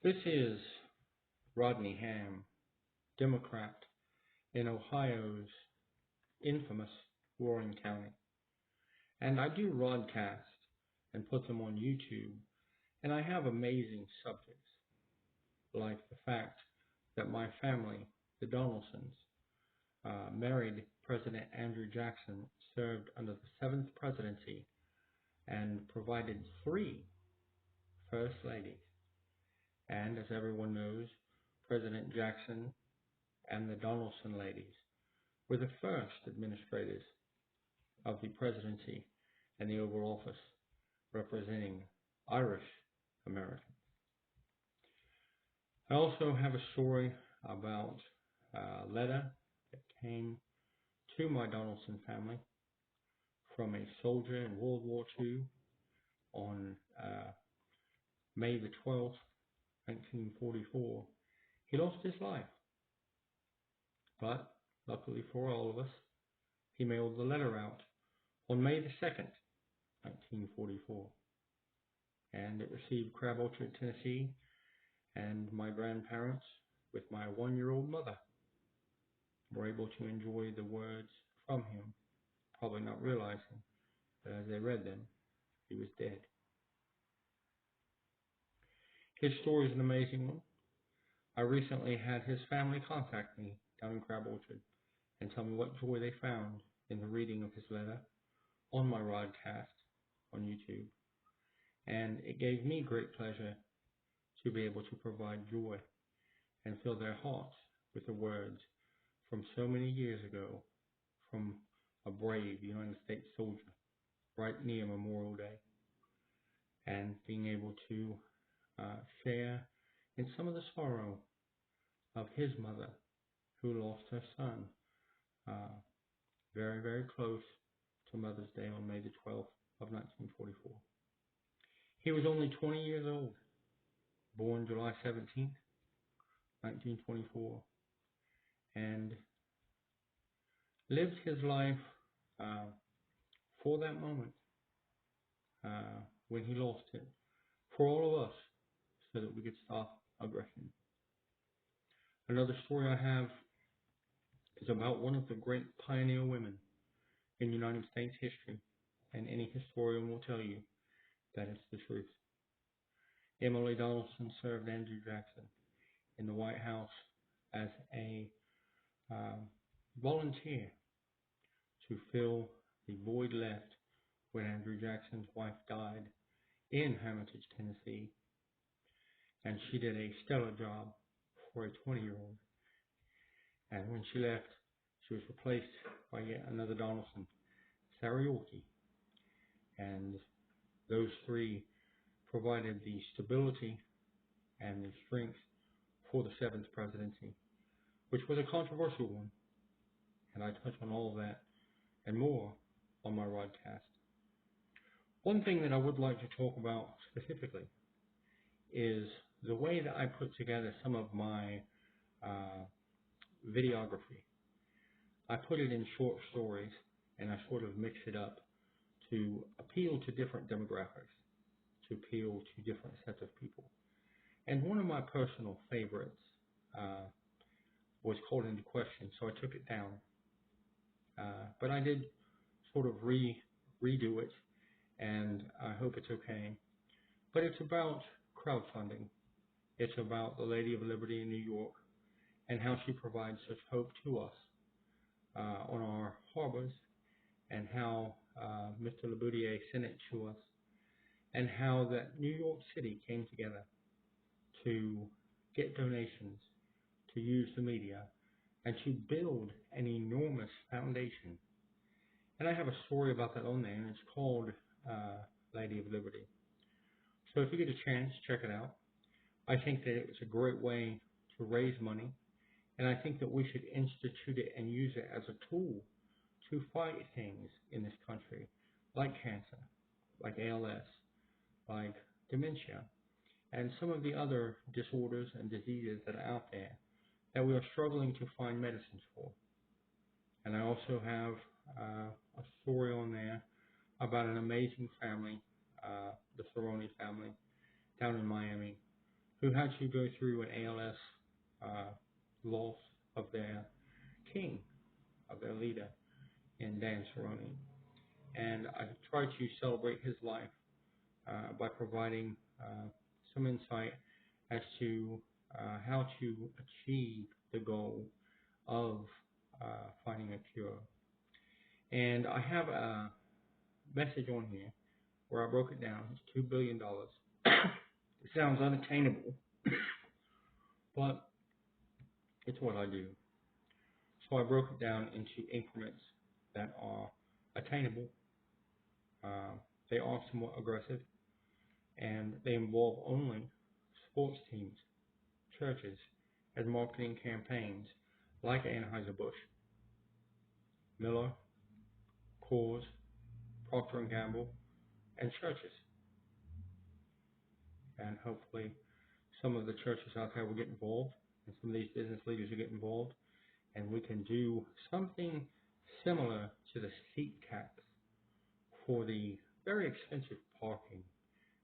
This is Rodney Ham, Democrat in Ohio's infamous Warren County. And I do broadcasts and put them on YouTube, and I have amazing subjects, like the fact that my family, the Donaldsons, married President Andrew Jackson, served under the seventh presidency, and provided three first ladies. And as everyone knows, President Jackson and the Donaldson ladies were the first administrators of the presidency and the Oval Office representing Irish Americans. I also have a story about a letter that came to my Donaldson family from a soldier in World War II on May the 12th, 1944. He lost his life, but luckily for all of us, he mailed the letter out on May the 2nd, 1944, and it received Crab Orchard, Tennessee, and my grandparents, with my 1-year-old mother, were able to enjoy the words from him, probably not realizing that as they read them, he was dead. His story is an amazing one. I recently had his family contact me down in Crab Orchard and tell me what joy they found in the reading of his letter on my broadcast on YouTube. And it gave me great pleasure to be able to provide joy and fill their hearts with the words from so many years ago from a brave United States soldier right near Memorial Day, and being able to share in some of the sorrow of his mother who lost her son very, very close to Mother's Day on May the 12th of 1944. He was only 20 years old, born July 17th, 1924, and lived his life for that moment when he lost it, for all of us, so that we could stop aggression. Another story I have is about one of the great pioneer women in United States history, and any historian will tell you that it's the truth. Emily Donaldson served Andrew Jackson in the White House as a volunteer to fill the void left when Andrew Jackson's wife died in Hermitage, Tennessee, and she did a stellar job for a 20-year-old. And when she left, she was replaced by yet another Donaldson, Sarah Yorkie, and those three provided the stability and the strength for the seventh presidency, which was a controversial one, and I touch on all of that and more on my broadcast. One thing that I would like to talk about specifically is the way that I put together some of my videography. I put it in short stories, and I sort of mix it up to appeal to different demographics, to appeal to different sets of people. And one of my personal favorites was called into question, so I took it down. But I did sort of redo it, and I hope it's okay. But it's about crowdfunding. It's about the Lady of Liberty in New York and how she provides such hope to us on our harbors, and how Mr. Laboutier sent it to us, and how that New York City came together to get donations, to use the media, and to build an enormous foundation. And I have a story about that on there, and it's called Lady of Liberty. So if you get a chance, check it out. I think that it's a great way to raise money, and I think that we should institute it and use it as a tool to fight things in this country, like cancer, like ALS, like dementia, and some of the other disorders and diseases that are out there that we are struggling to find medicines for. And I also have a story on there about an amazing family, the Cerrone family, down in Miami, who had to go through an ALS uh, loss of their king, of their leader in Dan Cerrone. And I tried to celebrate his life by providing some insight as to how to achieve the goal of finding a cure. And I have a message on here where I broke it down. It's $2 billion. It sounds unattainable, but it's what I do. So I broke it down into increments that are attainable. Uh, they are somewhat aggressive, and they involve only sports teams, churches, and marketing campaigns like Anheuser-Busch, Miller, Coors, Procter& Gamble, and churches. And hopefully some of the churches out there will get involved, and some of these business leaders will get involved, and we can do something similar to the seat tax for the very expensive parking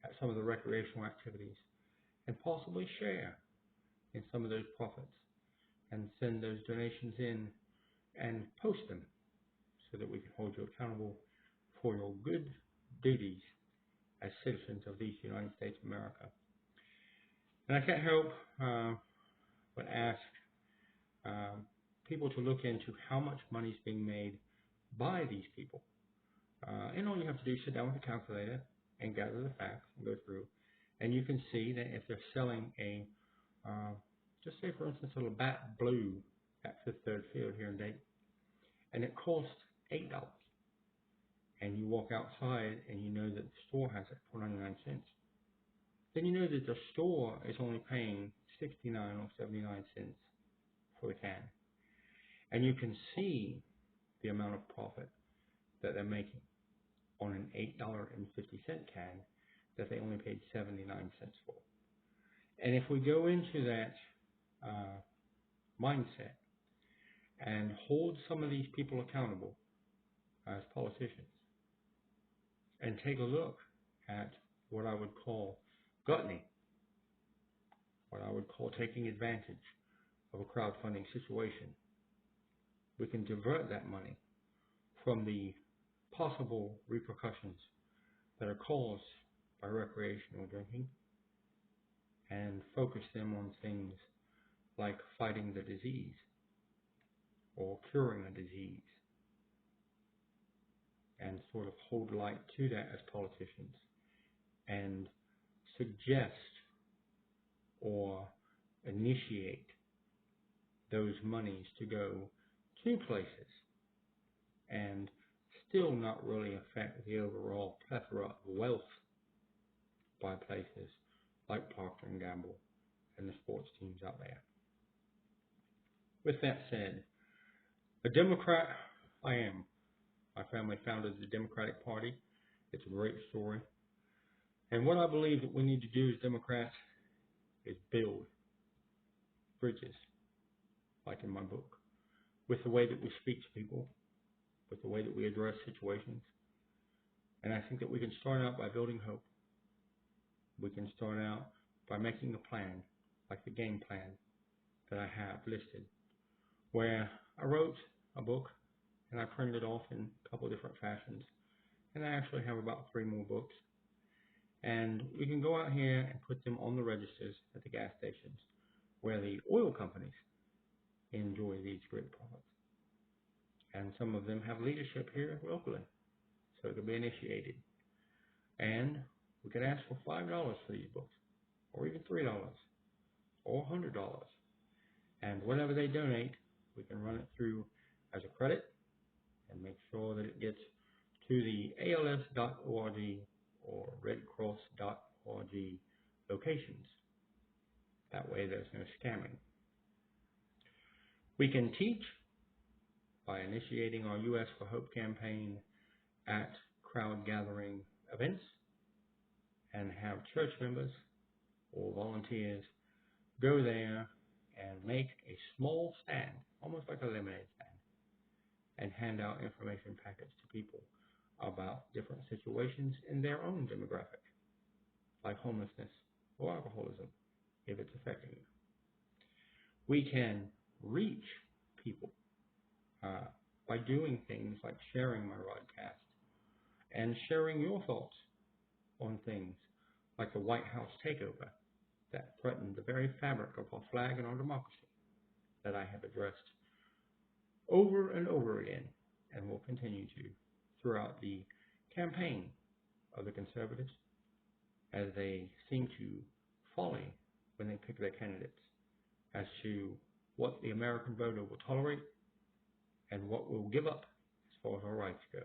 at some of the recreational activities, and possibly share in some of those profits and send those donations in and post them so that we can hold you accountable for your good duties as citizens of these United States of America. And I can't help but ask people to look into how much money is being made by these people. And all you have to do is sit down with a calculator and gather the facts and go through. And you can see that if they're selling a, just say for instance, a Labatt Blue at Fifth Third Field here in Dayton, and it costs $8, and you walk outside and you know that the store has it for 99 cents, then you know that the store is only paying 69 or 79 cents for the can. And you can see the amount of profit that they're making on an $8.50 can that they only paid 79 cents for. And if we go into that mindset and hold some of these people accountable as politicians and take a look at what I would call gluttony, what I would call taking advantage of a crowdfunding situation, we can divert that money from the possible repercussions that are caused by recreational drinking and focus them on things like fighting the disease or curing a disease, and sort of hold light to that as politicians and suggest or initiate those monies to go to places and still not really affect the overall plethora of wealth by places like Procter & Gamble and the sports teams out there. With that said, a Democrat I am. My family founded the Democratic Party. It's a great story. And what I believe that we need to do as Democrats is build bridges, like in my book, with the way that we speak to people, with the way that we address situations. And I think that we can start out by building hope. We can start out by making a plan, like the game plan that I have listed, where I wrote a book and I printed it off in a couple of different fashions. And I actually have about 3 more books. And we can go out here and put them on the registers at the gas stations where the oil companies enjoy these great products. And some of them have leadership here locally, so it could be initiated. And we could ask for $5 for these books, or even $3, or $100. And whatever they donate, we can run it through as a credit and make sure that it gets to the ALS.org or redcross.org locations. That way there's no scamming. We can teach by initiating our U.S. for Hope campaign at crowd gathering events and have church members or volunteers go there and make a small stand, almost like a lemonade stand, and hand out information packets to people about different situations in their own demographic, like homelessness or alcoholism if it's affecting you. We can reach people uh, by doing things like sharing my broadcast and sharing your thoughts on things like the White House takeover that threatened the very fabric of our flag and our democracy that I have addressed over and over again and will continue to throughout the campaign of the conservatives as they seem to folly when they pick their candidates as to what the American voter will tolerate and what we'll give up as far as our rights go.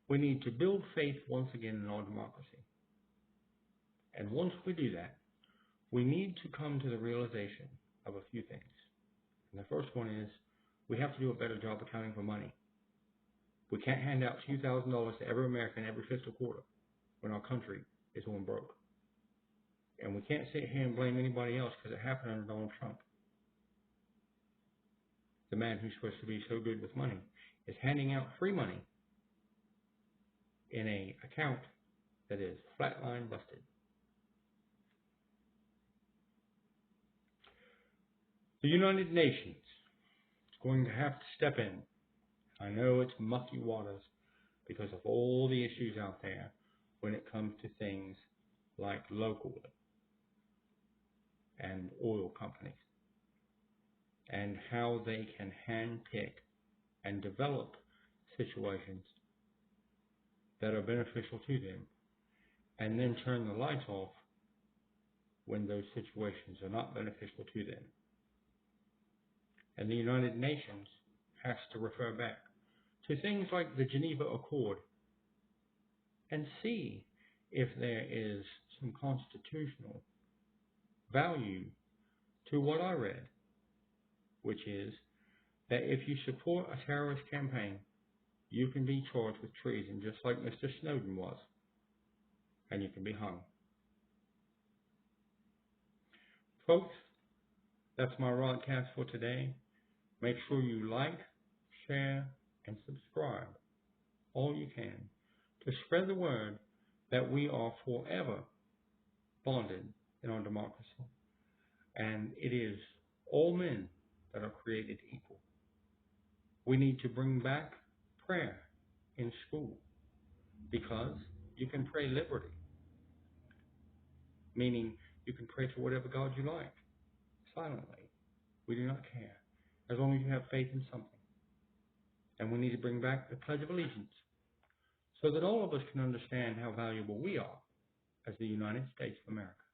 We need to build faith once again in our democracy. And once we do that, we need to come to the realization of a few things. And the first one is we have to do a better job accounting for money. We can't hand out $2,000 to every American every fiscal quarter when our country is going broke. And we can't sit here and blame anybody else because it happened under Donald Trump. The man who's supposed to be so good with money is handing out free money in an account that is flatline busted. The United Nations is going to have to step in. I know it's mucky waters because of all the issues out there when it comes to things like local and oil companies and how they can handpick and develop situations that are beneficial to them and then turn the lights off when those situations are not beneficial to them. And the United Nations has to refer back to things like the Geneva Accord and see if there is some constitutional value to what I read, which is that if you support a terrorist campaign, you can be charged with treason just like Mr. Snowden was, and you can be hung. Folks, that's my broadcast for today. Make sure you like, share, and subscribe all you can to spread the word that we are forever bonded in our democracy. And it is all men that are created equal. We need to bring back prayer in school because you can pray liberty, meaning you can pray to whatever God you like, silently. We do not care, as long as you have faith in something. And we need to bring back the Pledge of Allegiance so that all of us can understand how valuable we are as the United States of America.